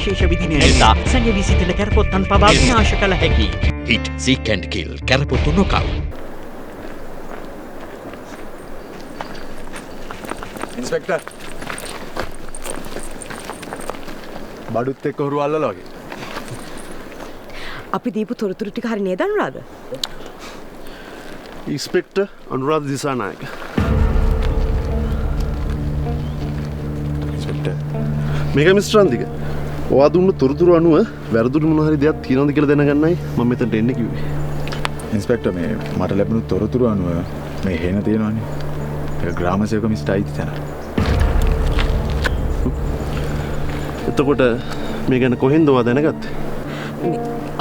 විශේෂ විදින නිසා සංජය සිටින කැරපොත්තන් පවා විනාශ කළ හැකි. Hit, seek and kill කැරපොත්තු නොකව්. ඉන්ස්පෙක්ටර් බඩුත් එක්ක හුරු අල්ලලා වගේ. අපි දීපු තොරතුරු ටික හරි නේද අනුරාධ? ඉන්ස්පෙක්ටර් අනුරාධ දිසානායක. ඉන්ස්පෙක්ටර් මේක මිස්ටර් අන්තික. ඔයා දුන්න තොරතුරු අනුව වැරදුණු මොන හරි දෙයක් තියෙනවද කියලා දැනගන්නයි මම මෙතනට එන්න කිව්වේ. ඉන්ස්පෙක්ටර් මේ මට ලැබුණු තොරතුරු අනුව මේ හේන තියෙනවනේ. ඒක ග්‍රාම සේවක මිස්ටර් අයිති තැන. එතකොට මේ ගැන කොහෙන්ද ඔයා දැනගත්තේ?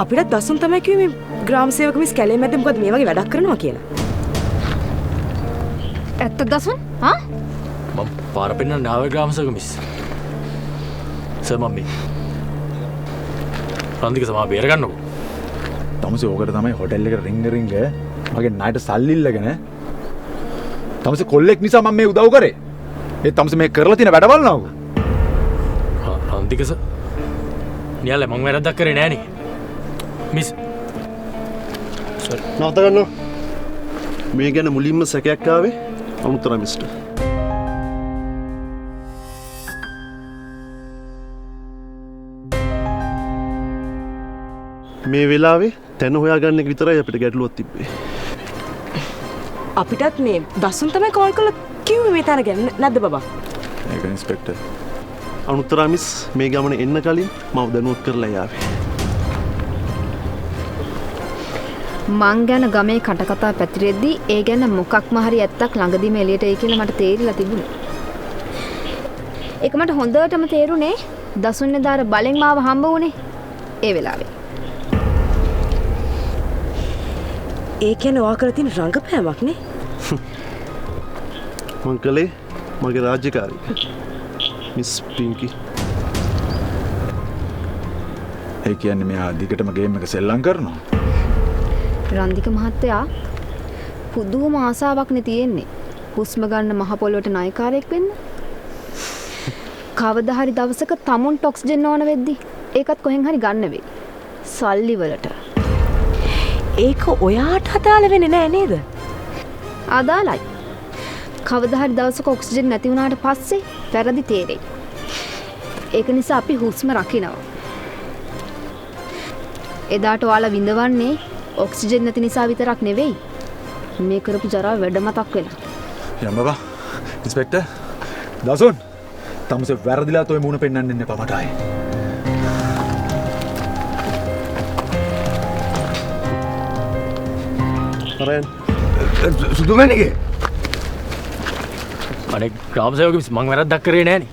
අපිට දසුන් තමයි කිව්වේ මේ ග්‍රාම සේවක මිස් කැලේ මැද්ද මොකද මේ වගේ වැඩක් කරනවා කියලා. ඇත්ත දසුන්? හා? මම පාර පෙන්නන්න ආවේ ග්‍රාම සේවක මිස්. සර් මම රන්දික සමා බේර ගන්නකො. තමසේ ඕකට තමයි හොටෙල් එකට රින්ග මගේ ණයට සල්ලි ඉල්ලගෙන තමසේ කොල්ලෙක් නිසා මම මේ උදව් කරේ. ඒ තමසේ මේ කරලා තියෙන වැඩ බලනවකෝ. රන්දික සර් නියල්ල මම වැරද්දක් කරේ නෑනේ. මිස් සර් නවත්ත ගන්න. මේ ගැන මුලින්ම සැකයක් ආවේ අනුතර මිස්ටර්. මේ වෙලාවේ තැන හොයාගන්න එක විතරයි අපිට ගැටලුවක් තිබ්බේ. අපිටත් මේ දසුන් තමයි කෝල් කරලා කිව්වේ මේ තැන ගැන නැද්ද බබා? ඒක ඉන්ස්පෙක්ටර්. අනුතර මිස් මේ ගමන එන්න කලින් මම දැනුවත් කරලා යාවේ. මං ගැන ගමේ කටකතා පැතිරෙද්දී ඒ ගැන මොකක්ම හරි ඇත්තක් ළඟදීම එළියට එයි කියලා මට තේරිලා තිබුණා. ඒක මට හොඳටම තේරුනේ දසුන්නේ දාර බලෙන් මාව හම්බ වුණේ ඒ වෙලාවේ. ඒ කියන්නේ ඔයා කරලා තියෙන රංගපෑමක් නේ? මං කලේ මගේ රාජ්‍යකාරී මිස් පින්කි. ඒ කියන්නේ මෙයා දිගටම ගේම් එක සෙල්ලම් කරනවා. රන්දික මහත්තයා පුදුම ආසාවක් නේ තියෙන්නේ. හුස්ම ගන්න මහ පොළොවට නායකාරයෙක් වෙන්න. කවදා හරි දවසක තමුන්ට ඔක්සිජන් ඕන වෙද්දි ඒකත් කොහෙන් හරි ගන්න වෙයි. සල්ලි වලට. ඒක ඔයාට අදාළ වෙන්නේ නෑ නේද? අදාළයි. කවදා හරි දවසක ඔක්සිජන් නැති වුණාට පස්සේ වැරදි තේරෙයි. ඒක නිසා අපි හුස්ම රකිනවා. එදාට ඔයාලා විඳවන්නේ ඔක්සිජන් නැති නිසා විතරක් නෙවෙයි. මේ කරපු ජරා වැඩ මතක් වෙනවා. යම් බබා. ඉන්ස්පෙක්ටර්. දසුන්. තමසේ වැරදිලා තෝයි මූණ පෙන්නන්න ඉන්න එපා මට ආයේ. හරයන්. සුදුමැණිගේ. අනේ ග්‍රාම සේවක මිස් මං වැරද්දක් කරේ නෑනේ.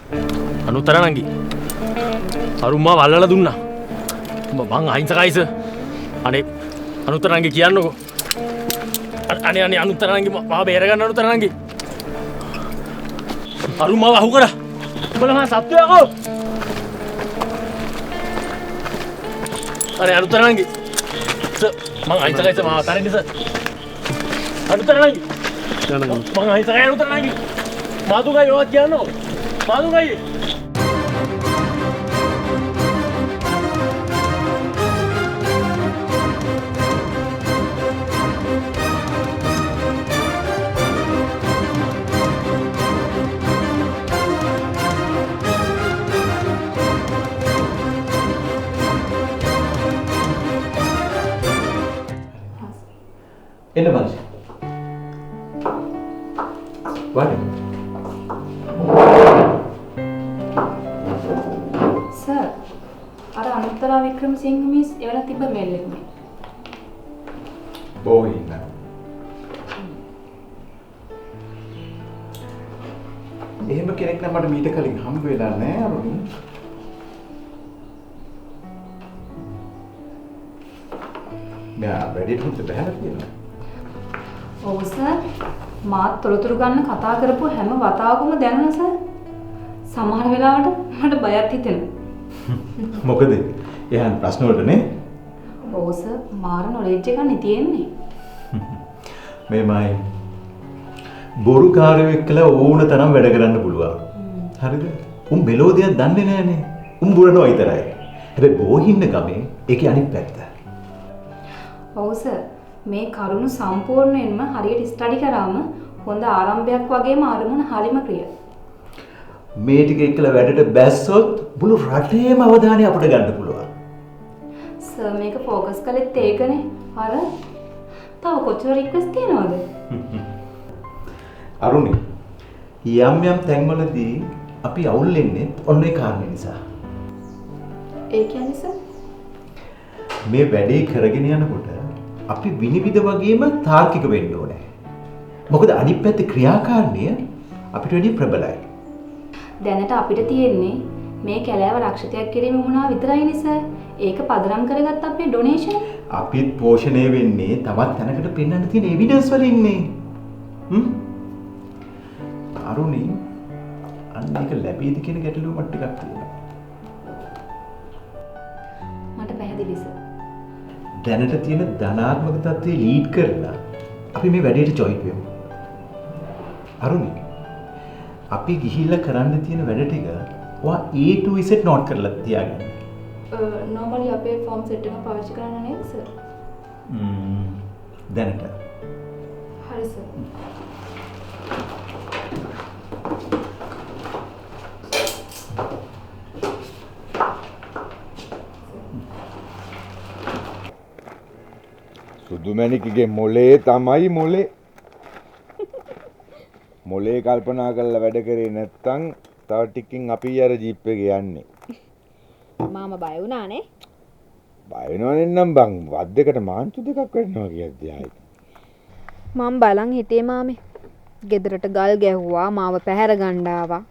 අනුතර නංගි. අරුම්මා වල්ලලා දුන්නා. මං අහිංසකයි සර්. අනේ අනුතර නංගි කියන්නකෝ. අනේ අනුතර නංගි මාව බේර ගන්න අනුතර නංගි. අරුම්මා වහු කරා. උඹලා මා සත්වයකෝ. අනේ අනුතර නංගි. සර් මං අහිංසකයි සර් මාව අතාරින්න සර්. අනුතර නංගි. මං අහිංසකයි අනුතර නංගි. මාදුගයි ඔවත් කියන්නකෝ. මාදුගයි. එන්න බලන්න. වාඩි. සර් අර අනුත්තරා වික්‍රමසිංහ මිස් එවලා තිබ්බ මේල් එක මේ. බොහොම ඉන්න. එහෙම කෙනෙක් නම් මට මීට කලින් හම්බ වෙලා නෑ අරුණි. මෙයා වැඩිට හොඳ බහැලා කියලා. ඔව් සර් මාත් තොරතුරු ගන්න කතා කරපු හැම වතාවකම දැනුණා සර්. සමහර වෙලාවට මට බයත් හිතෙනවා. මොකද? එහන් ප්‍රශ්න වලට නේ? ඔව් සර් මාර නොලෙජ් එකක් නේ තියෙන්නේ. මේමයි බොරුකාරයෙක් කියලා ඕන තරම් වැඩ කරන්න පුළුවන්. හරිද? උන් මෙලෝදියක් දන්නේ නැහනේ. උන් බුරනවා විතරයි. හැබැයි බෝහින්න ගමේ ඒකේ අනිත් පැත්ත. ඔව් සර්. මේ කරුණු සම්පූර්ණයෙන්ම හරියට ස්ටඩි කරාම හොඳ ආරම්භයක් වගේම අරමුණ හරිම ප්‍රිය. මේ ටික එක්කලා වැඩට බැස්සොත් මුළු රටේම අවධානය අපිට ගන්න පුළුවන්. සර් මේක ફોකස් කළෙත් ඒකනේ. අර තව කොච්චර රික්වෙස්ට් තියනවද? අරුණි යම් යම් තැන්වලදී අපි අවුල් වෙන්නේ ඔන්න ඒ කාරණේ නිසා. ඒ කියන්නේ සර් මේ වැඩේ කරගෙන යනකොට අපි විනිවිද වගේම තාර්කික වෙන්න ඕනේ. මොකද අනිත් පැත්තේ ක්‍රියාකාරණය අපිට වැඩි ප්‍රබලයි. දැනට අපිට තියෙන්නේ මේ කැලෑව රක්ෂිතයක් කිරීම වුණා විතරයිනේ සර්. ඒක පදනම් කරගත්ත අපේ ඩොනේෂන්. අපිත් පෝෂණය වෙන්නේ තවත් තැනකට පෙන්වන්න තියෙන එවිඩන්ස් වලින්නේ. අරුණි අන්න ඒක ලැබෙයිද කියන ගැටලුව මට ටිකක් තියෙනවා. මට පැහැදිලි සර්. දැනට තියෙන ධනාත්මක තත්ත්වේ ලීඩ් කරලා අපි මේ වැඩේට ජොයින් වෙමු. අරුණි අපි ගිහිල්ලා කරන්න තියෙන වැඩ ටික ඔයා A to Z නෝට් කරලා තියාගන්න. normally අපේ ෆෝම් සෙට් එක පාවිච්චි කරන්න නේද සර්? දැනට. හරි සර්. සුදුමැණිකගේ මොලේ තමයි මොලේ. මොලේ කල්පනා කරලා වැඩ කරේ නැත්තම් තව ටිකකින් අපි අර ජීප් එකේ යන්නේ. මාම බය වුණානේ. බය වෙනවනේ නම් බං වත් දෙකට මාන්තු දෙකක් වෙනවා කියද්දී ආයි. මම බලන් හිටියේ මාමේ. ගෙදරට ගල් ගැහුවා මාව පැහැර ගන්න ආවා.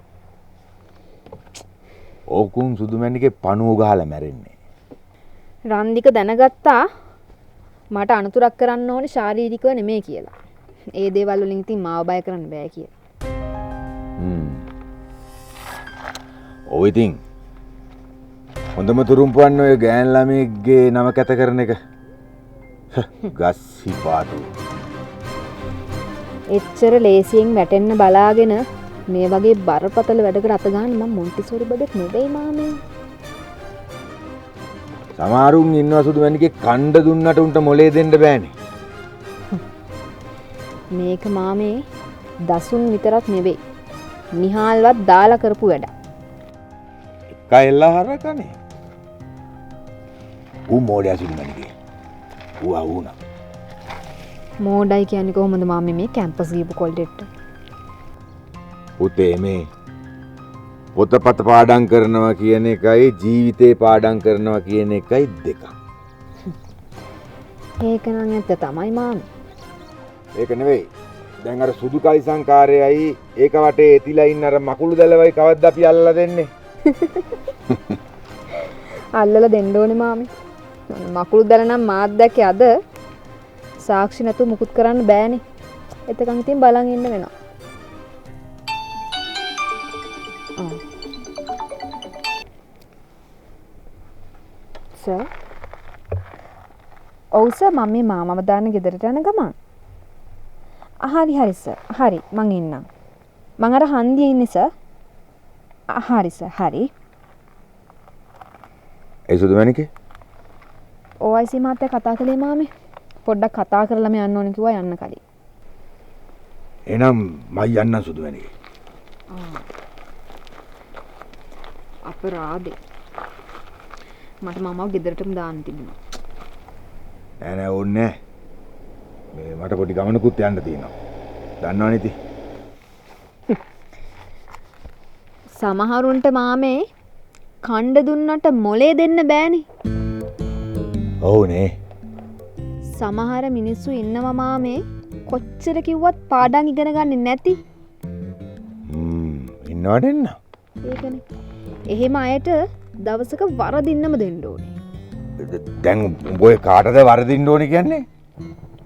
ඕකුන් සුදුමැණිකේ පණුව ගහලා මැරෙන්නේ. රන්දික දැනගත්තා මට අනතුරක් කරන්න ඕනේ ශාරීරිකව නෙමෙයි කියලා. ඒ දේවල් වලින් ඉතින් මාව බය කරන්න බෑ කියලා. ඔය ඉතින් හොඳම තුරුම්පුවන්න ඔය ගෑන් ළමයෙක්ගේ නම කැත කරන එක. ගස්සි පාටු. එච්චර ලේසියෙන් වැටෙන්න බලාගෙන මේ වගේ බරපතල වැඩකට අත ගන්න මම මොන්ටිසෝරි බබෙක් නෙවෙයි මාමේ. සමහරුන් ඉන්නවා සුදුමැණිකේ කණ්ඩ දුන්නට උන්ට මොලේ දෙන්න බෑනේ. මේක මාමේ දසුන් විතරක් නෙවෙයි. නිහාල්වත් දාලා කරපු වැඩ. එකයිලා හරකනේ. ඌ මොඩයා සුදුමැණිකේ. ඌ ආවුණා. මෝඩයි කියන්නේ කොහොමද මාමේ මේ කැම්පස් ගිහපු කොල්ඩෙට්ට? පුතේ මේ පොතපත පාඩම් කරනවා කියන එකයි ජීවිතේ පාඩම් කරනවා කියන එකයි දෙකක්. ඒක නම් ඇත්ත තමයි මාමේ. ඒක නෙවෙයි. දැන් අර සුදු කලිසංකාරයයි ඒක වටේ එතිලා ඉන්න අර මකුළු දැලවයි කවද්ද අපි අල්ලලා දෙන්නේ? අල්ලලා දෙන්න ඕනේ මාමේ. මකුළු දැල නම් මාත් දැක්කේ අද. සාක්ෂි නැතුව මුකුත් කරන්න බෑනේ. එතකන් ඉතින් බලන් ඉන්න වෙනවා. සර්. ඔව් සර් මම මේ මාමව දාන්න ගෙදරට යන ගමන්. හරි සර්. හරි මං එන්නම්. මං අර හන්දියේ ඉන්නේ සර්. හරි සර්. හරි. ඒ සුදුමැණිකේ OIC මාත්‍ය කතා කළේ මාමේ. පොඩ්ඩක් කතා කරලා මම යන්න ඕනේ කිව්වා යන්න කලින්. එහෙනම් මම යන්න සුදුමැණිකේ. අපරාධේ. මට මමව ගෙදරටම දාන්න තිබුණා. නෑ ඕනේ නෑ. මේ මට පොඩි ගමනකුත් යන්න තියෙනවා. දන්නවනේ ඉතින්. සමහරුන්ට මාමේ කණ්ඩ දුන්නට මොලේ දෙන්න බෑනේ. ඔව්නේ. සමහර මිනිස්සු ඉන්නවා මාමේ කොච්චර කිව්වත් පාඩම් ඉගෙන ගන්නේ නැති. ඉන්නවට එන්න. ඒකනේ. එහෙම අයට දවසක වරදින්නම දෙන්න ඕනේ. දැන් උඹ ඔය කාටද වරදින්න ඕනේ කියන්නේ?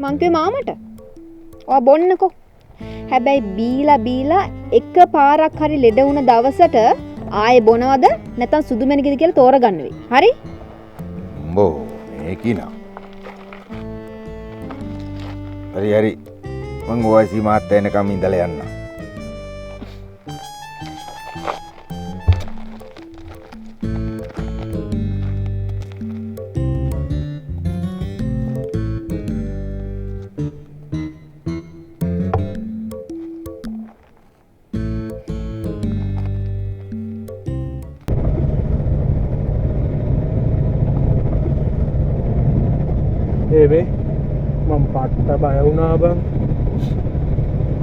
මං කිව්වේ මාමට. ඔයා බොන්නකෝ. හැබැයි බීලා එක පාරක් හරි ලෙඩ වුණ දවසට ආයේ බොනවද නැත්නම් සුදුමැණිකද කියලා තෝරගන්න වෙයි. හරි? උඹෝ මේකිනා. හරි මං OIC මාත් එනකම් ඉඳලා යන්න. මම පට්ට බය වුණා බං.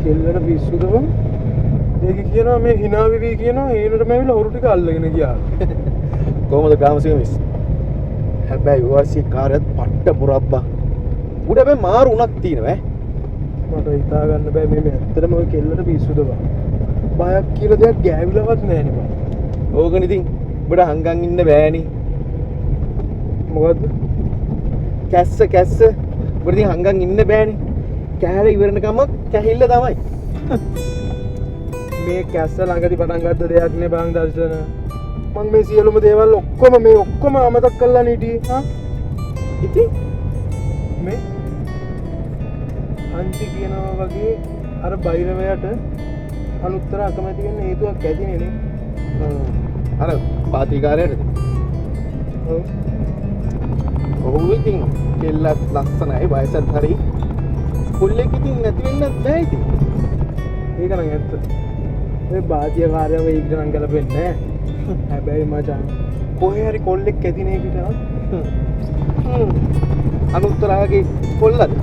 කෙල්ලට පිස්සුද බං? ඒක කියනවා මේ hina වෙවි කියනවා හේනටම ඇවිල්ලා හොරු ටික අල්ලගෙන ගියා. කොහොමද ග්‍රාමසේවක මිස්? හැබැයි වාසිය කාර්යත් පට්ට පුරබ්බා. උඩ හැබැයි මාරු උණක් තියෙනවා මට හිතා ගන්න බෑ මේ ඇත්තටම ඔය කෙල්ලට පිස්සුද බං. බයක් කියලා දෙයක් ගෑවිලවත් නැහැ නේ බං. ඕකනේ ඉතින් උඹට හංගන් ඉන්න බෑනේ. මොකද්ද? කැස්ස උඹට ඉතින් හංගන් ඉන්න බෑනේ. කැහැල ඉවරනකම කැහිල්ල තමයි. මේ කැස්ස ළඟදී පටන් ගත්ත දෙයක් නේ බං දර්ශන. මං මේ සියලුම දේවල් ඔක්කොම අමතක කරලා හිටියේ. හා? ඉතින් මේ අන්ති කියනවා වගේ අර බයිරවයට අනුත්තර අකමැති වෙන්න හේතුවක් ඇතිනේ නේ. අර පාතිකාරයටද? ඔව්. ඔව් ඉතින් කෙල්ලත් ලස්සනයි වයසත් හරි. පුල්ලෙක් ඉතින් නැති වෙන්නත් බෑ ඉතින්. ඒක නම් ඇත්ත. මේ බාතිය කාර්යව ඒකට නම් ගලපෙන්නේ නැහැ. හැබැයි මචං කොහේ හරි කොල්ලෙක් ඇතිනේ කිට. අනුත්තරාගේ කොල්ලද?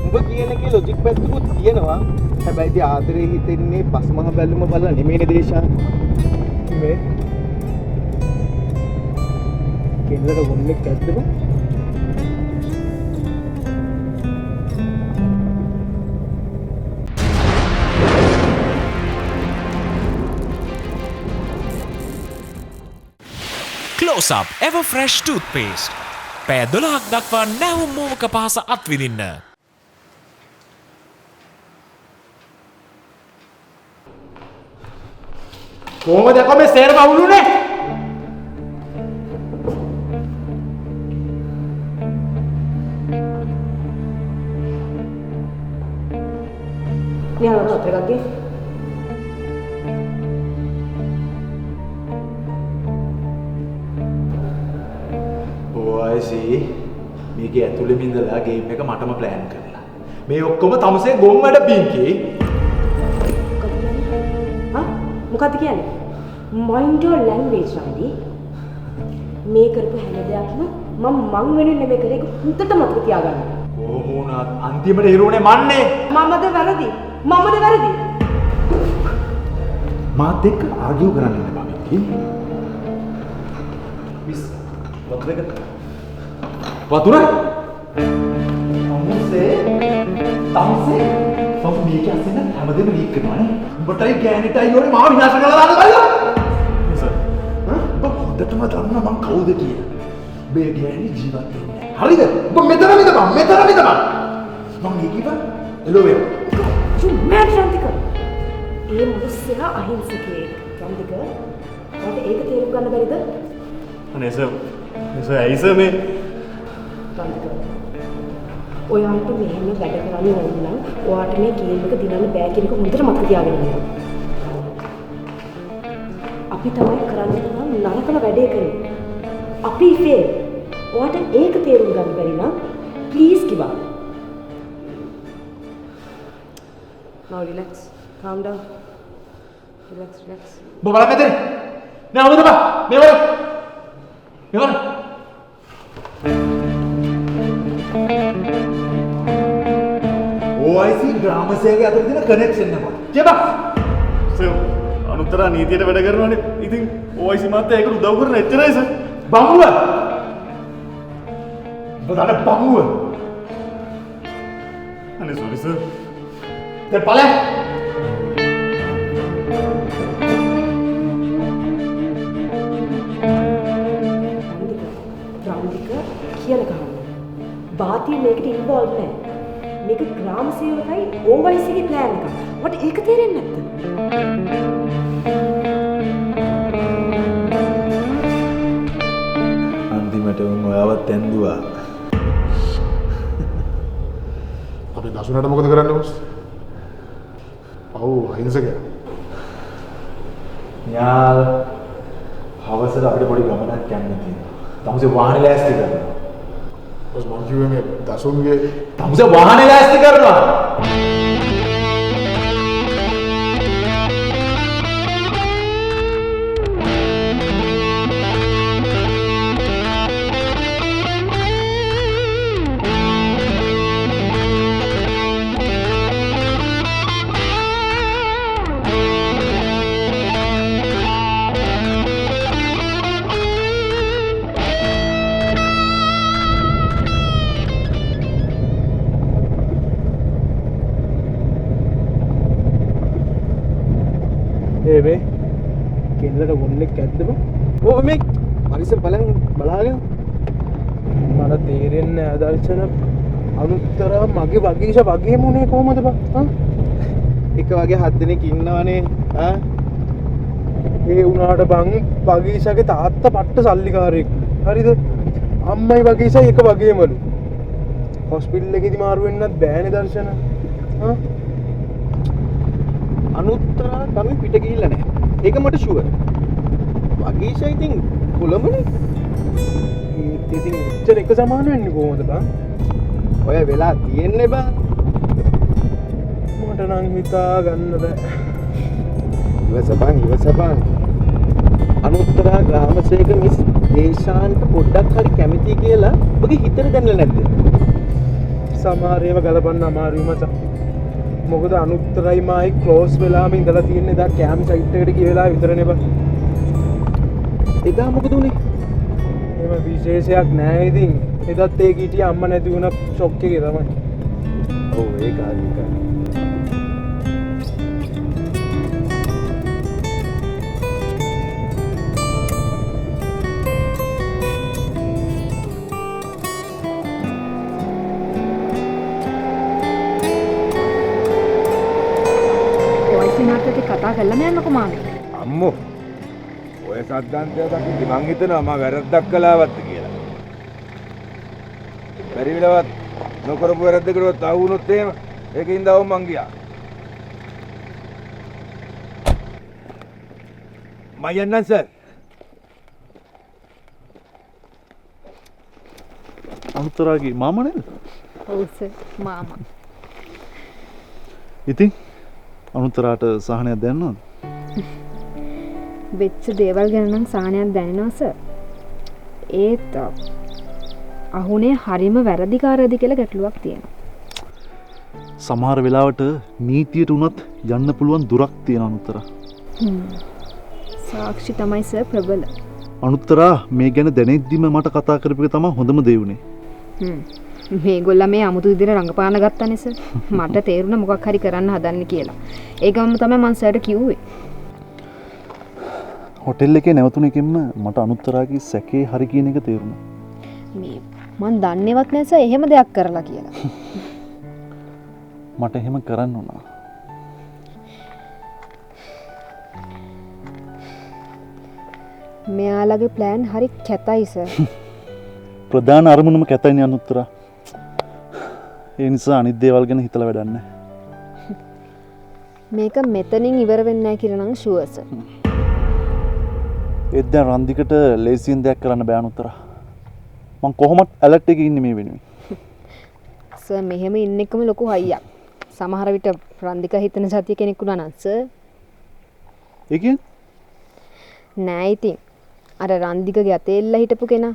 උඹ කියන එකේ ලොජික් පැත්තකුත් තියෙනවා. හැබැයි ඉතින් ආදරේ හිතෙන්නේ පස්මහ බැලුම බලලා නෙමෙයිනේ දේශා. මේ කෙල්ලට කොල්ලෙක් ඇද්දම Close Up Ever Fresh Toothpaste. පැය 12ක් දක්වා නැවුම් මෝමක පහස අත්විඳින්න. කොහොමද යකෝ මේ සේරම අවුලුනේ? නියම පත්‍ර එකක් ගේ. I see. මේකේ ඇතුළෙම ඉඳලා ගේම් එක මටම ප්ලෑන් කරලා. මේ ඔක්කොම තමසේ ගොම් වැඩ පින්කේ. මොකද්ද කියන්නේ? Mind your language රන්දි. මේ කරපු හැම දෙයක්ම මං වෙනුවෙන් නෙමෙයි කරේ. ඒක හුදට මතක තියාගන්න. කොහොම වුණත් අන්තිමට හිරුවනේ මන්නේ. මමද වැරදි. මාත් එක්ක ආගියු කරන්න ඉන්න බෑ. මිස් වතුර එක වතුර තමසේ මම මේක අස්සෙන් හැමදේම ලීක් කරනවා නේ. උඹටයි ගෑනිටයි ඕනේ මාව විනාශ කරලා දාන්න බෑ. සර්. ඔබ හොඳටම දන්නවා මං කවුද කියලා. මේ ගෑනි ජීවත් වෙන්නේ. හරිද? ඔබ මෙතන විදපන්. මම මේකව එළවෙ. මෑන් ශාන්තික. ඒ මිනිස්සයා අහිංසකයෙක්. ශාන්තික. ඔයාලට ඒක තේරුම් ගන්න බැරිද? අනේ සර් ඇයි සර් මේ ඔයාලට මෙහෙම වැඩ කරන්න ඕන නම් ඔයාලට මේ ගේම් එක දිනන්න බෑ කියන එක හොඳට මතක තියාගන්න ඕනේ. අපි තමයි කරන්න පුළුවන් නරකම වැඩේ කරේ. අපි ෆේල්. ඔයාලට ඒක තේරුම් ගන්න බැරි නම් please give up. Now relax. Calm down. Relax. බලන්න මෙතන. නෑ ඔබ දපා. මේවල. OIC ග්‍රාමසේවකගේ අතර තියෙන කනෙක්ෂන් එක. කියපන්. සර් අනුත්තරා නීතියට වැඩ කරනවානේ. ඉතින් OIC මාත් ඒකට උදව් කරන එච්චරයි සර්. බංගුව. බදාන බංගුව. අනේ සෝරි සර්. දැන් ඵලයක්. කියන කහන්න. බාතිය මේකට ඉන්වෝල්ව් නැහැ. මේක ග්‍රාම සේවකයි OIC ගේ ප්ලෑන් එකක්. මට ඒක තේරෙන්නේ නැත්ද? අන්තිමට උන් ඔයාවත් ඇන්දුවා. අපි දසුනට මොකද කරන්නේ බොස්? ඔව් අහිංසකයා. යාල් හවසට අපිට පොඩි ගමනක් යන්න තියෙනවා. තමසේ වාහනේ ලෑස්ති කරනවා. බස් මං කිව්වේ මේ දසුන්ගේ තමසේ වාහනේ ලෑස්ති කරනවා. මට තේරෙන්නේ නැහැ දර්ශන අනුත්තර මගේ වගේෂ වගේම උනේ කොහමද බං? එක වගේ 7 දෙනෙක් ඉන්නවනේ ආ ඒ වුණාට බං වගේෂගේ තාත්තා පට්ට සල්ලිකාරයෙක්. හරිද? අම්මයි වගේෂයි එක වගේමලු. හොස්පිටල් එකේදී මාරු වෙන්නත් බෑනේ දර්ශන. ආ අනුත්තර තමයි පිට ගිහිල්ලා නැහැ. ඒක මට ෂුවර්. වගේෂයි ඉතින් කොළඹනේ. ඒත් ඉතින් එච්චර එක සමාන වෙන්නේ කොහොමද බං? ඔය වෙලා තියෙන්නේ බං. මට නම් හිතා ගන්න බෑ. ඉවසපන්. අනුත්තර ග්‍රාමසේක මිස් දේශාන්ට පොඩ්ඩක් හරි කැමති කියලා ඔබගේ හිතට දැනලා නැද්ද? සමහර ඒවා ගලපන්න අමාරුයි මචං. මොකද අනුත්තරයි මායි ක්ලෝස් වෙලාම ඉඳලා තියෙන්නේ දා කැම් සයිට් එකට ගිය වෙලාව විතරනේ බං. එදා මොකද උනේ? එහෙම විශේෂයක් නැහැ ඉතින්. එදත් ඒ කීටිය අම්මා නැති වුණ ෂොක් එකේ තමයි. ඔව් ඒක හරි. කතා කරලා යන්නකො මාමේ. අම්මෝ ඔය සද්දන්තය දකිද්දි මං හිතනවා මම වැරද්දක් කළාවත් කියලා. බැරි වෙලාවත් නොකරපු වැරද්දකටවත් ආ වුණොත් එහෙම ඒකින් දවම් මං ගියා. මම යන්නම් සර්. අනුත්තරාගේ මාමා නේද? ඔව් සර් මාමා. ඉතින් අනුතරාට සහනයක් දැනනවද? වෙච්ච දේවල් ගැන නම් සහනයක් දැනෙනවා සර්. ඒත් අහුනේ හරිම වැරදිකාරයද කියලා ගැටලුවක් තියෙනවා. සමහර වෙලාවට නීතියට උනත් යන්න පුළුවන් දුරක් තියෙන අනුතරා. සාක්ෂි තමයි සර් ප්‍රබල. අනුතරා මේ ගැන දැනෙද්දිම මට කතා කරපු එක තමයි හොඳම දේ උනේ. මේගොල්ලෝ මේ අමුතු විදිහට රඟපාන ගත්තනේ සර්. මට තේරුණා මොකක් හරි කරන්න හදන්නේ කියලා. ඒ ගමම තමයි මං සර්ට කිව්වේ. හොටෙල් එකේ නැවතුන එකෙන්ම මට අනුත්තරාගේ සැකේ හරි කියන එක තේරුණා. මේ මං දන්නේවත් නැහැ සර් එහෙම දෙයක් කරලා කියලා. මට එහෙම කරන්න උනා. මෙයාලගේ ප්ලෑන් හරි කැතයි සර්. ප්‍රධාන අරමුණම කැතයිනේ අනුත්තරා. ඒ නිසා අනිත් දේවල් ගැන හිතලා වැඩක් නැහැ. මේක මෙතනින් ඉවර වෙන්නේ නැහැ කියලා නම් ෂුවර් සර්. ඒත් දැන් රන්දිකට ලේසියෙන් දෙයක් කරන්න බෑ අනුත්තරා. මං කොහොමත් ඇලර්ට් එකේ ඉන්නේ මේ වෙනුවෙන්. සර් මෙහෙම ඉන්න එකම ලොකු හයියක්. සමහර විට රන්දික හිතන සතිය කෙනෙක් වුණා නම් සර්. ඒ කියන්නේ? නෑ ඉතින්. අර රන්දිකගේ අතේ එල්ල හිටපු කෙනා.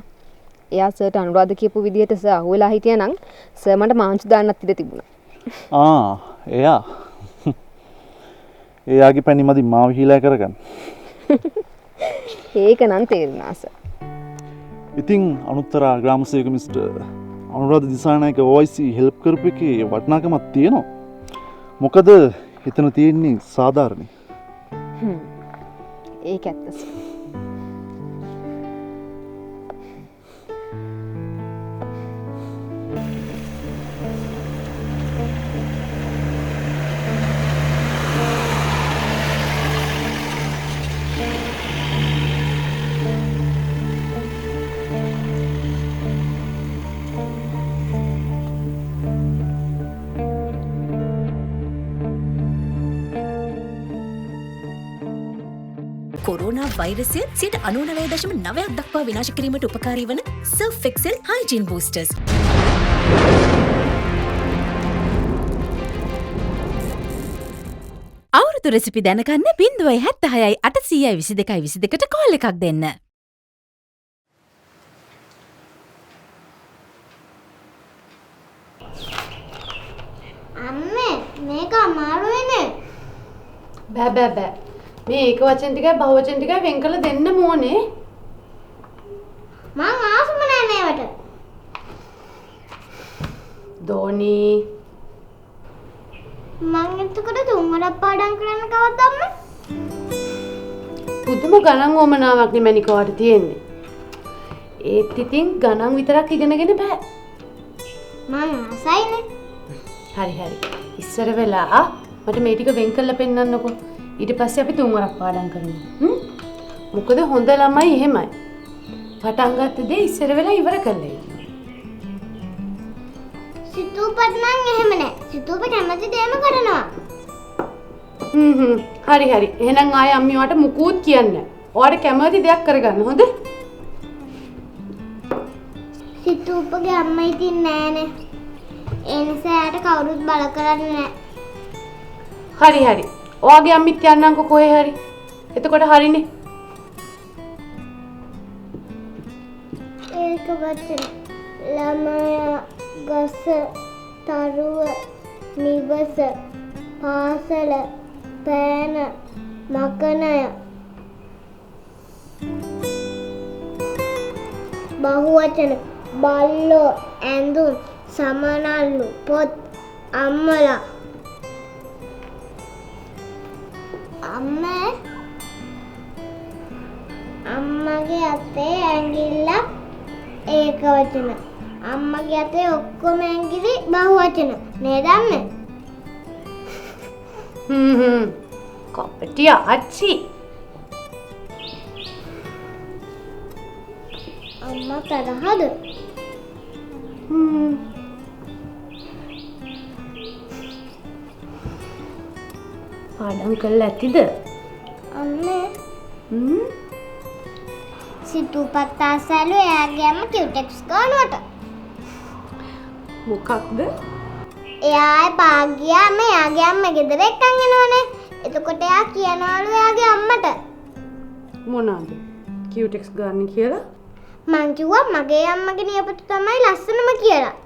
එයා සර්ට අනුරාධ කියපු විදිහට සර් අහුවෙලා හිටියනම් සර් මට මාංචු දාන්නත් ඉඩ තිබුණා. එයා. එයාගේ පැණි මදි මාව හීලා කරගන්න. ඒක නම් තේරුණා සර්. ඉතින් අනුත්තරා ග්‍රාමසේවක mister Anuradha Dissanayake OIC help කරපු එකේ වටිනාකමක් තියෙනවා. මොකද එතන තියෙන්නේ සාධාරණයි. ඒක ඇත්ත සර්. කොරෝනා වෛරසය 99.9ක් දක්වා විනාශ කිරීමට උපකාරී වන සර්ෆ් එක්සෙල් හයිජීන් බූස්ටර්ස්. අවුරුදු රෙසිපි දැනගන්න 076 822 22ට කෝල් එකක් දෙන්න. අම්මේ මේක අමාරුයිනේ. බෑ. මේ ඒක වචන ටිකයි බහුව වචන ටිකයි වෙන් කරලා දෙන්න ඕනේ. මං ආසම නෑ මේවට. ධෝනි මං එතකොට තුන්වරක් පාඩම් කරන්න කවද්ද අම්මේ? පුදුම ගණන් වමනාවක් නෙමෙයි මණිකවට තියෙන්නේ. ඒත් ඉතින් ගණන් විතරක් ඉගෙනගෙන බෑ. මං ආසයිනේ. හරි හරි. ඉස්සර වෙලා මට මේ ටික වෙන් කරලා පෙන්නන්නකෝ. ඊට පස්සේ අපි තුන්වරක් පාඩම් කරමු. මොකද හොඳ ළමයි එහෙමයි. පටන් ගත්ත දේ ඉස්සර වෙලා ඉවර කරලා ඉන්න. සිතූපත් නම් එහෙම නෑ. සිතූප කැමති දේම කරනවා. හරි හරි. එහෙනම් ආයේ අම්මි ඔයාට මුකුත් කියන්නේ නෑ. ඔයාට කැමති දෙයක් කරගන්න හොඳ? සිතූපගේ අම්මා ඉතින් නෑනේ. ඒ නිසා යාට කවුරුත් බල කරන්නේ නෑ. හරි හරි. ඔයාගේ අම්මිත් යන්නම්කො කොහේ හරි. එතකොට හරිනේ. ඒක වචන. ළමයා ගස තරුව නිවස පාසල පෑන මකනය බහුවචන බල්ලෝ ඇඳුම් සමනල්ලු පොත් අම්මලා අම්මගේ අතේ ඇඟිල්ල ඒක වචන අම්මගේ අතේ ඔක්කොම ඇඟිලි බහුවචන නේද අම්මේ කපටිය ආච්චි අම්මා තරහද පාඩම් කරලා ඇතිද අම්මේ සිතූපත් ආසලු එයාගේ අම්ම කියුටෙක්ස් ගන්නවට මොකක්ද එයා පාගියා මෙයාගේ අම්ම ගෙදර එක්කන් එනවනේ එතකොට එයා කියනවලු එයාගේ අම්මට මොනවාද කියුටෙක්ස් ගන්න කියලා මං කිව්වා මගේ අම්මගේ නියපොතු තමයි ලස්සනම කියලා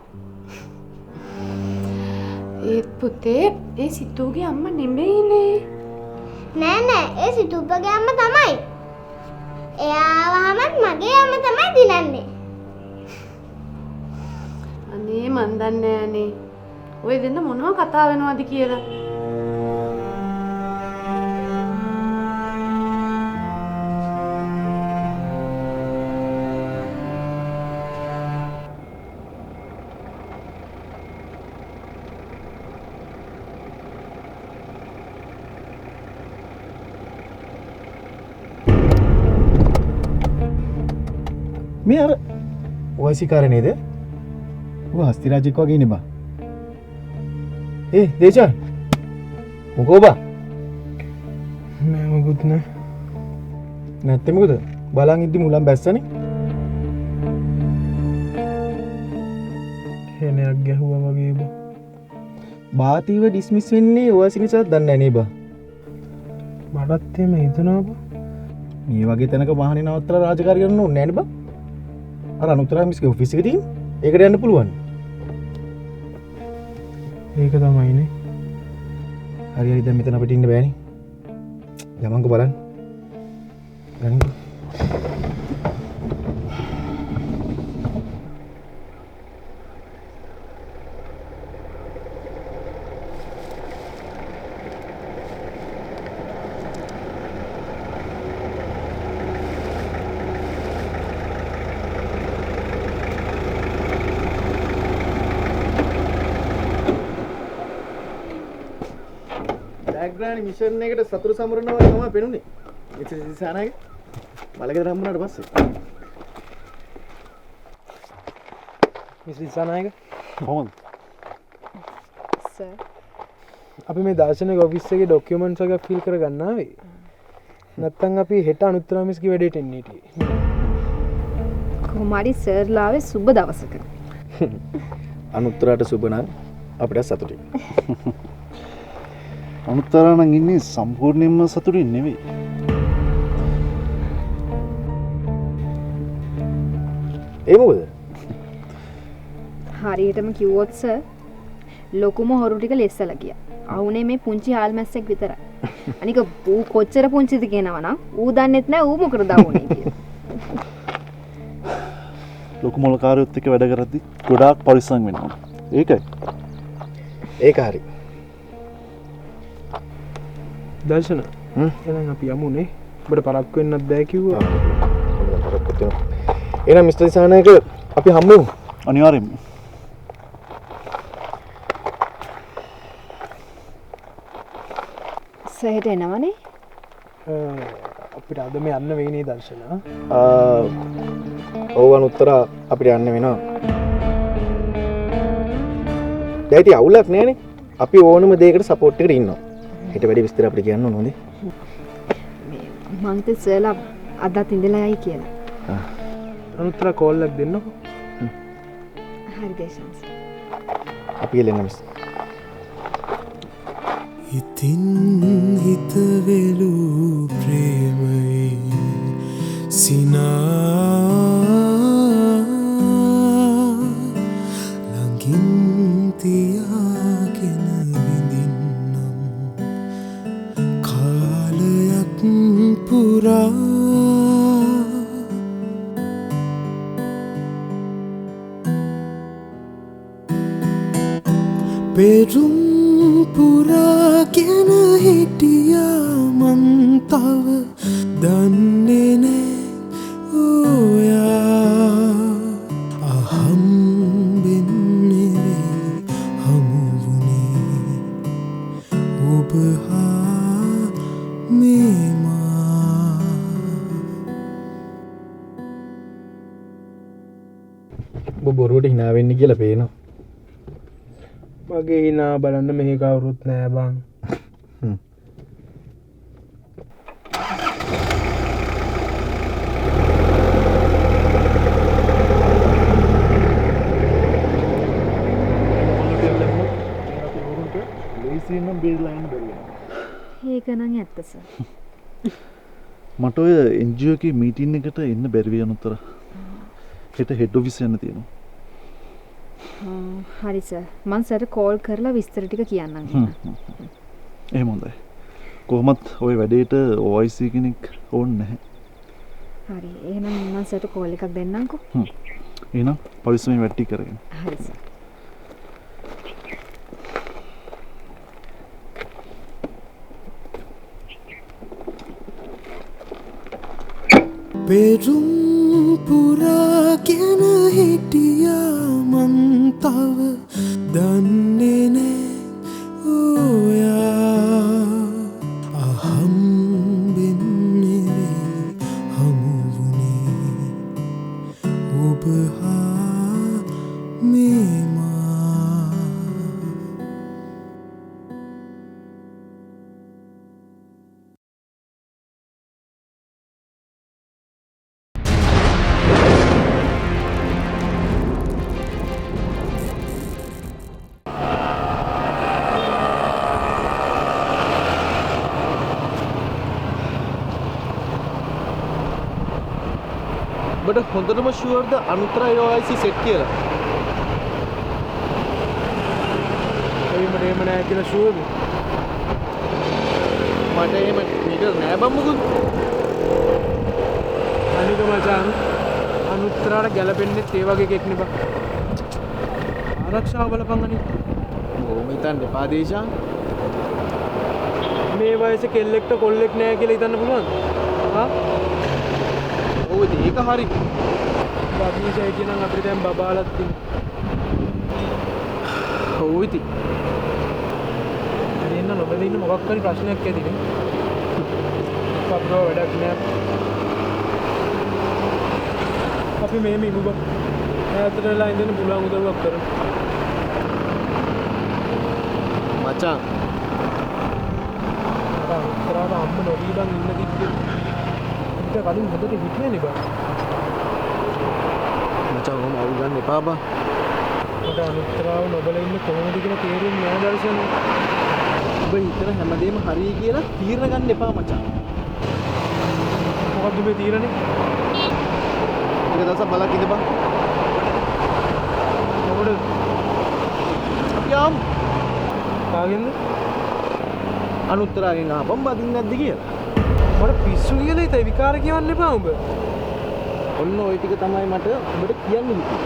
ඒත් පුතේ ඒ සිතූගේ අම්ම නෙමෙයිනේ නෑ ඒ සිතූපගේ අම්ම තමයි එයාවහම මගේ අම්ම තමයි දිනන්නේ අනේ මන් දන්නේ නෑනේ ඔය දෙන්න මොනව කතා වෙනවද කියලා මේ අර වයිසිකාර නේද? ඔය හස්තිරාජෙක් වගේ ඉන්නේ බා. දේචාන්. මොකෝ බා? නෑ මොකුත් නෑ. නැත්තේ මොකද? බලන් ඉද්දි මුලන් බැස්සනේ. කෙනෙක් ගැහුවා වගේ බා. බාතිව ඩිස්මිස් වෙන්නේ ඔයසි නිසා දන්නේ නැහැ නේ බා. මටත් එමෙ හිතනවා බා. මේ වගේ තැනක වාහනේ නවත්තලා රාජකාරී කරන්න ඕනේ නෑනේ බා. අර අනුතරා මිස්ගේ ඔෆිස් එකේ තියෙන ඒකට යන්න පුළුවන්. ඒක තමයිනේ. හරි හරි දැන් මෙතන අපිට ඉන්න බෑනේ. යමන්කෝ බලන්න. ගනින්න. බෑග්‍රවුන්ඩ් මිෂන් එකට සතුරු සමරනවා වගේ තමයි පෙනුනේ. ඉතින් සානාගේ බලකද හම්බුනාට පස්සේ. මිස් සානාගේ කොහොමද? සර්. අපි මේ දාර්ශනික ඔෆිස් එකේ ડોකියුමන්ට්ස් එක ෆිල් කරගන්න ආවේ. නැත්තම් අපි හෙට අනුත්තරා මිස්ගේ වැඩේට එන්නේ හිටියේ. කොහොම හරි සර්ලාවේ සුබ දවසක. අනුත්තරාට සුබ නම් අපිට සතුටුයි. අනුත්තරා නම් ඉන්නේ සම්පූර්ණයෙන්ම සතුටින් නෙවෙයි. ඒ මොකද? හරියටම කිව්වොත් සර් ලොකුම හොරු ටික ලෙස්සලා ගියා. ආුනේ මේ පුංචි ආල්මැස්සෙක් විතරයි. අනික ඌ කොච්චර පුංචිද කියනවා නම් ඌ දන්නෙත් නෑ ඌ මොකටද ආුනේ කියලා. ලොකු මොලකාරයොත් එක්ක වැඩ කරද්දි ගොඩාක් පරිස්සම් වෙන්න ඕන. ඒකයි. ඒක හරි. දර්ශන එහෙනම් අපි යමුනේ. ඔබට පරක්කු වෙන්නත් බෑ කිව්වා. පරක්කු වෙනවා. එහෙනම් මිස්ටර් දිසානායක අපි හම්බෙමු. අනිවාර්යෙන්ම. සහෙට එනවනේ. අපිට අද මේ යන්න වෙන්නේ දර්ශන. ඔව් අනුත්තර අපිට යන්න වෙනවා. දැන් ඉතින් අවුලක් නෑනේ. අපි ඕනම දෙයකට සපෝට් එකට ඉන්නවා. ඊට වැඩි විස්තර අපිට කියන්න ඕනේ. මං හිතුවේ සර්ලා අදත් ඉඳලා යයි කියලා. අනුත්තර කෝල් එකක් දෙන්නකෝ. හරි දේශන්ස්. අපි එළෙන්න මිස්. ඉතින් හිතවෙලු ප්‍රේමයේ සිනා ළඟින් තියාගෙන විඳින්නම් කාලයක් පුරා පෙරුම් පුරාගෙන හිටියා මං තව දන්නේ නෑ ඔයා අහම්බෙන් නෙවෙයි හමුවුනේ ඔබ හා මේමා ඔබ බොරුවට hina වෙන්නේ කියලා පේනවා. මගේ hina බලන්න මෙහි කවුරුත් නෑ බං. ඒක නම් ඇත්ත සර්. මට ඔය NGO එකේ මීටින් එකට එන්න බැරි වෙන උතර. හෙට හෙඩ් ඔෆිස් යන්න තියෙනවා. හරි සර්. මං සර් කෝල් කරලා විස්තර ටික කියන්නම් එහෙනම්. එහෙම හොඳයි. කොහොමත් ওই වැඩේට OIC කෙනෙක් ඕනේ නැහැ. හරි. එහෙනම් මං සර්ට කෝල් එකක් දෙන්නම්කෝ. එහෙනම් පරිස්සමෙන් වැටි කරගෙන. හරි සර්. පෙරුම් පුරාගෙන හිටියා මං තව දන්නේ නෑ ඔයා අහම්බෙන් නෙවෙයි හමුවුනේ ඔබ හා මේමා ඔබට හොඳටම ෂුවර්ද අනුත්තර OIC සෙට් කියලා? එහෙම නෑ කියලා ෂුවර්ද? මට එහෙම මීටර් නෑ බම්මුකෝ. අනික මචං අනුත්තරාට ගැලපෙන්නේ ඒ වගේ එකෙක් නේ බං. ආරක්ෂාව බලපන් අනිත්. ඕම හිතන්න එපා දේශා. මේ වයසේ කෙල්ලෙක්ට කොල්ලෙක් නෑ කියලා හිතන්න පුළුවන්ද? හා? ඔව් ඒක හරි. බබීෂයි කියනනම් අපිට දැන් බබාලත් තියෙනවා. ඔව් ඉතින්. දෙන්න නොබැලී ඉන්න මොකක් හරි ප්‍රශ්නයක් ඇතිනේ. අප්‍රෝ වැඩක් නෑ. අපි මෙහෙම ඉමු බං. ඈතට වෙලා ඉඳන් පුළුවන් උදව්වක් කරමු. මචං. උත්තරාට අම්ම නොවී බං ඉන්න කිව්වේ. ඊට කලින් හොඳට හිටියේ නේ බං. මචං ඔහොම අවුල් ගන්න එපා බං. මට අනුත්තරාව නොබල ඉන්න කොහොමද කියලා තේරෙන්නේ නෑ දර්ශන. ඔබ හිතන හැමදේම හරි කියලා තීරණ ගන්න එපා මචං. මොකක්ද මේ තීරණේ? ටික දවසක් බලක් ඉඳපන්. මොකද? අපි ආම්. කාගෙන්ද? අනුත්තරාගෙන් ආපම් බදින්නේ නැද්ද කියලා. මට පිස්සු කියලා හිතයි විකාර කියවන්න එපා උඹ. ඔන්න ওই ටික තමයි මට උඹට කියන්න හිතුවේ.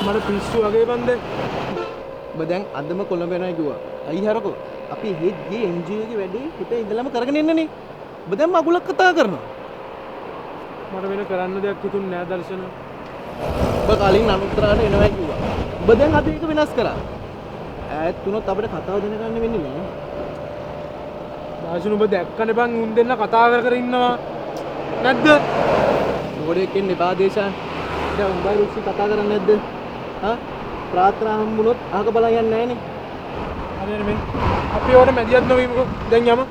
මට පිස්සු වගේ බන්ද. ඔබ දැන් අදම කොළඹ යනවා කිව්වා. අයි හරකෝ. අපි හෙත් ගියේ NGO එකේ වැඩේ හිත ඉඳලම කරගෙන ඉන්නනේ. ඔබ දැන් මගුලක් කතා කරනවා. මට වෙන කරන්න දෙයක් හිතුන්නේ නෑ දර්ශන. ඔබ කලින් අනුත්තරාට එනවා කිව්වා. ඔබ දැන් අද ඒක වෙනස් කරා. ඈත් තුනත් අපිට කතාව දැනගන්න වෙන්නේ නෑ. දර්ශන ඔබ දැක්කනේ බං උන් දෙන්න කතා කර කර ඉන්නවා. නැද්ද? උඹට එක්කෙන්න එපා දේශාන්. දැන් උඹයි රුක්සි කතා කරන්නේ නැද්ද? හා? ප්‍රාර්ථනා හම්බුනොත් අහක බලන් යන්නේ නෑනේ. හරියට මෙන්න. අපි ඕකට මැදිහත් නොවීමකෝ. දැන් යමු.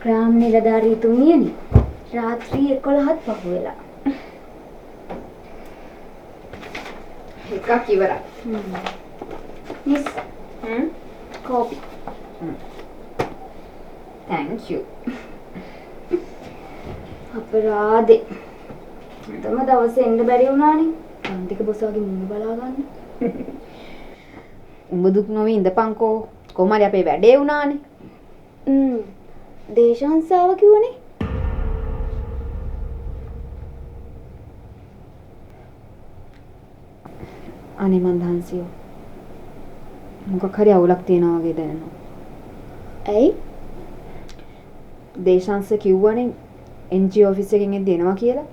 ග්‍රාම නිලධාරීතුමියනි රාත්‍රී 11ත් පහු වෙලා. එකක් ඉවරයි. මිස් කෝපි. thank you. අපරාදේ. තම දවසේ එන්න බැරි වුණානේ. අන්තික බොසාගේ මුණ බලා ගන්න. උඹ දුක් නොවි ඉඳපන්කෝ. කොහොම හරි අපේ වැඩේ වුණානේ. දේශාංශාව කිව්වනේ. අනේ මන් දහන්සියෝ. මොකක් හරි අවුලක් තියෙනවා වගේ දැනෙනවා. ඇයි? දේශාංශ කිව්වනේ NGO ඔෆිස් එකෙන් එද්දි එනවා කියලා.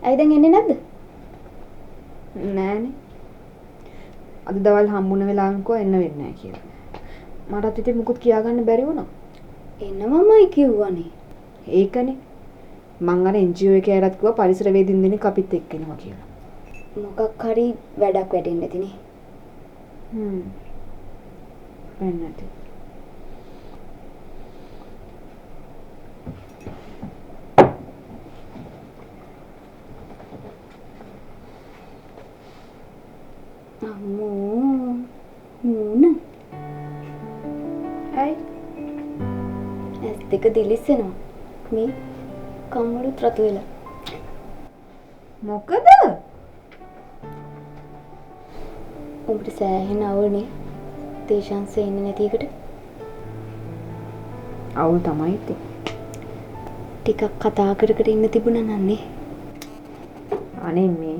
ඇයි දැන් එන්නේ නැද්ද? නෑනේ. අද දවල් හම්බුන වෙලාවෙකෝ එන්න වෙන්නේ නැහැ කියලා. මටත් ඉතින් මුකුත් කියාගන්න බැරි වුණා. එනවමයි කිව්වනේ. ඒකනේ. මං අර NGO එකේ අරත් කිව්වා පරිසර වේදින් දෙනෙක් අපිත් එක්ක එනවා කියලා. මොකක් හරි වැඩක් වැටෙන්න ඇතිනේ. වෙන්නට. අම්මෝ මූණ. හයි. ඇස් දෙක දිලිසෙනවා. මේ කම්මලුත් රතු වෙලා. මොකද? උඹට සෑහෙන අවුල්නේ. දේශාංශේ ඉන්නේ නැති එකට. අවුල් තමයි ඉතින්. ටිකක් කතා කර කර ඉන්න තිබුණා නන්නේ. අනේ මේ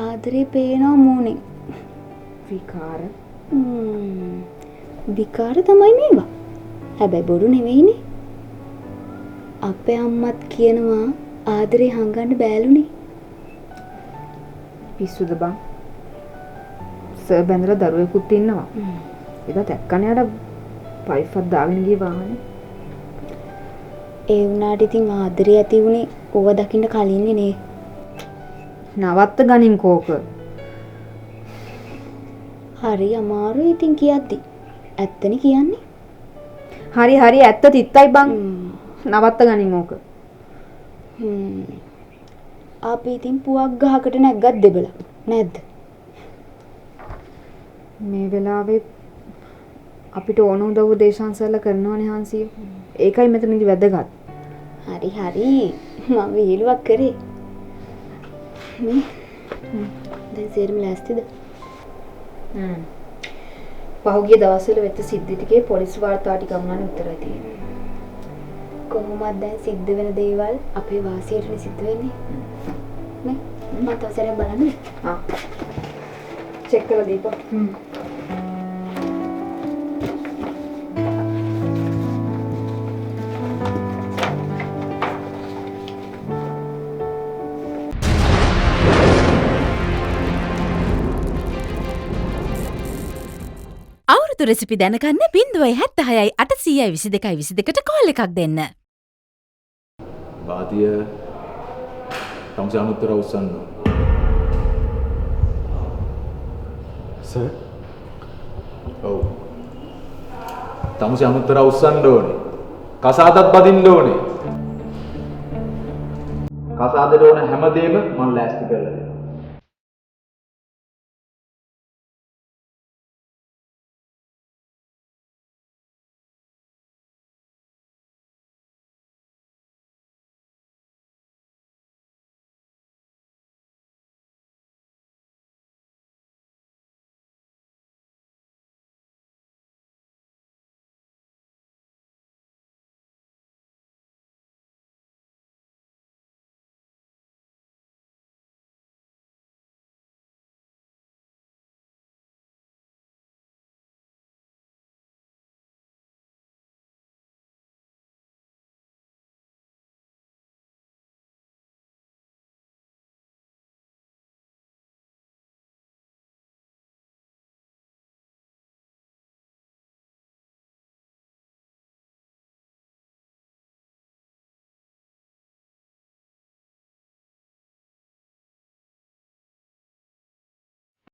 ආදරේ පේනවා මූණෙන්. විකාර. විකාර තමයි මේවා. හැබැයි බොරු නෙවෙයිනේ. අපේ අම්මත් කියනවා ආදරේ හංගන්න බෑලුනේ. පිස්සුද බං? සර් බැඳලා දරුවෙකුත් ඉන්නවා. ඒක දැක්කනේ අර පයිප්පක් දාගෙන ගිය වාහනේ. ඒ වුණාට ඉතින් ආදරේ ඇති වුණේ ඕව දකින්න කලින්නේ නේ. නවත්ත ගනින් කෝක. හරි අමාරුයි ඉතින් කියද්දි. ඇත්තනේ කියන්නේ. හරි හරි ඇත්ත තිත්තයි බං. නවත්ත ගනින් ඕක. අපි ඉතින් පුවක් ගහකට නැග්ගත් දෙබලා නැද්ද? මේ වෙලාවේ අපිට ඕන උදව් දේශාංශල කරනවනේ හාන්සිය. ඒකයි මෙතනදි වැදගත්. හරි හරි මම විහිළුවක් කරේ. මේ දැන් සේරම ලෑස්තිද? පහුගිය දවස්වල වෙච්ච සිද්ධි ටිකේ පොලිස් වාර්තා ටික ගමන උත්තරයි තියෙන්නේ. කොහොමද දැන් සිද්ධ වෙන දේවල් අපේ වාසියටනේ සිද්ධ වෙන්නේ. නේ මට අවසරයක් බලන්න. චෙක් කරලා දීපන්. අවුරුදු රෙසිපි දැනගන්න 076යි 800යි 22යි 22ට කෝල් එකක් දෙන්න. ಬಾದಿಯ ತಂಸಾನುತ್ತರ ಉಸ್ಸನ್ನು සර් ඔව් ತಂಸಾನುತ್ತರ උස්සන්න ඕනේ කසාදත් බදින්න ඕනේ කසාදට ඕන හැමදේම මම ලෑස්ති කරලා දෙනවා